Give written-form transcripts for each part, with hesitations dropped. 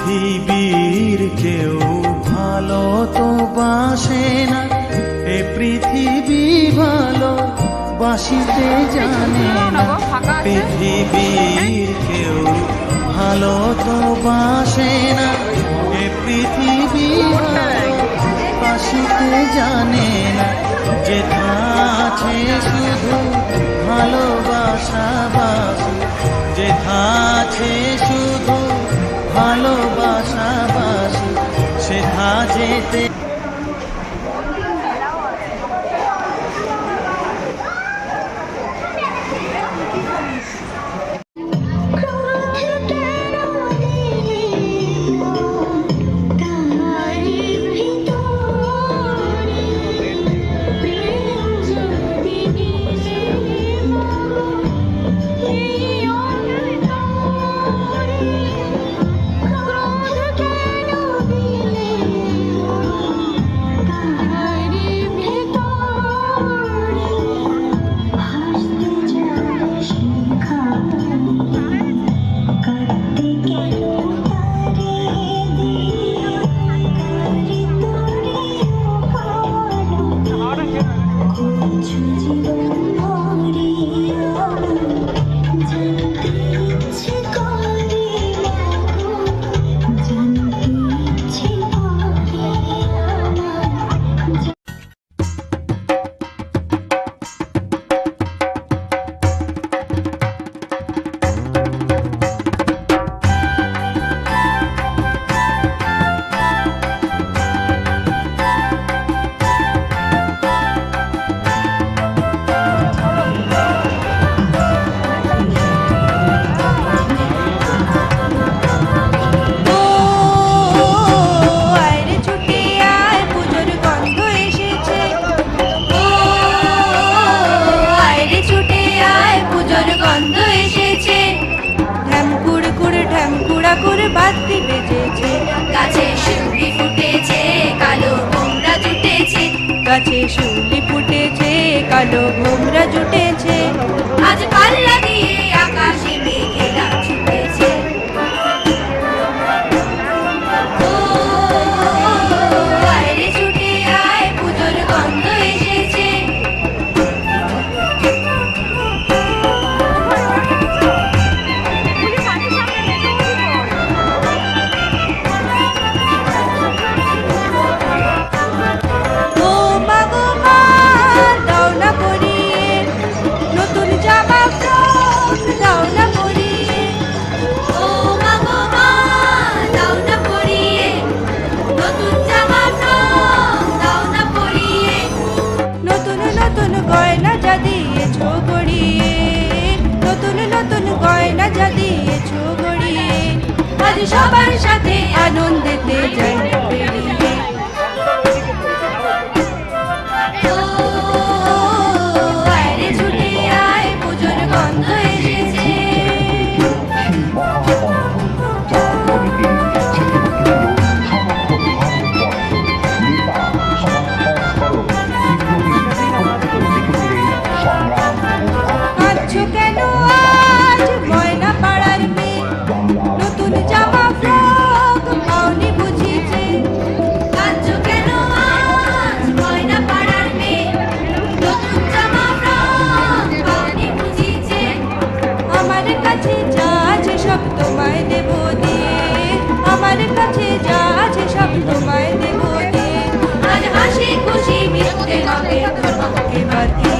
পৃথিবীর কেউ ভালো তো বাসে না, এ পৃথিবী ভালো বাসিতে জানে না। পৃথিবীর কেউ ভালো তো বাসে না, এ পৃথিবী ভালো বাসিতে জানে না। যেথা আছে শুধু ভালোবাসা বাসি, যেথা আছে শুধু ভালোবাসা বাসি, সেথা যেতে বাতি বেজেছে, গাছে শিউলি ফুটেছে, কালো ভোমরা জুটেছে, গাছে শিউলি ফুটেছে, কালো ভোমরা জুটেছে। আজ পাল্লা দিয়ে আকাশে মেঘেরা ছুটেছে। আয়রে ছুটে আয়, পুজোর গন্ধ এসেছে। সবার সাথে আনন্দেতে যাই বেরিয়ে। আয়রে ছুটে আয়, পুজোর গন্ধ এসেছে। কাঁদছো কেন আজ ময়না পাড়ার মেয়ে, নতুন জামা ফ্রক পাওনি বুঝিয়েছে। কাঁদছো কেন আজ ময়না পাড়ার মেয়ে, নতুন জামা ফ্রক পাওনি বুঝিয়েছে। আমার কাছে যা আছে সব তোমায় দেব দিয়ে, আমার কাছে যা আছে সব তোমায় দেব দিয়ে। আজ হাসি খুশি মিশতে হবে তোমাকে বাঁধিয়ে।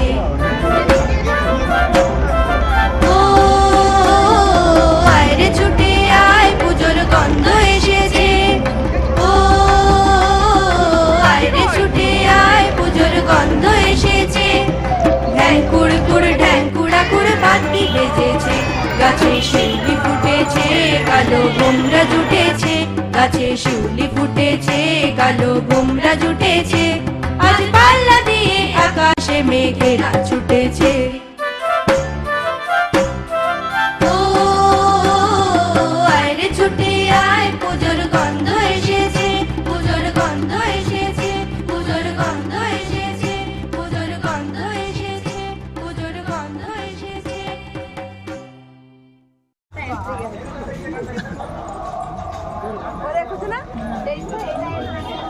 ছুটে আয়, পুজোর গন্ধ এসেছে। ও আয়রে ছুটে আয়, পুজোর গন্ধ এসেছে। ঢ্যাং কুড়কুড় ঢ্যাং কুড়াকুড় বাতি বেজেছে, গাছে শিউলি ফুটেছে, কালো ভোমরা জুটেছে, গাছে শিউলি ফুটেছে, কালো ভোমরা জুটেছে। আজ পাল্লা দিয়ে আকাশে মেঘেরা ছুটেছে। ছুটে আয়, পুজোর গন্ধ এসেছে, পুজোর গন্ধ এসেছে, পুজোর গন্ধ এসেছে, পুজোর গন্ধ এসেছে, পুজোর গন্ধ এসেছে। ও দেখছো না এই তো, এই লাইনে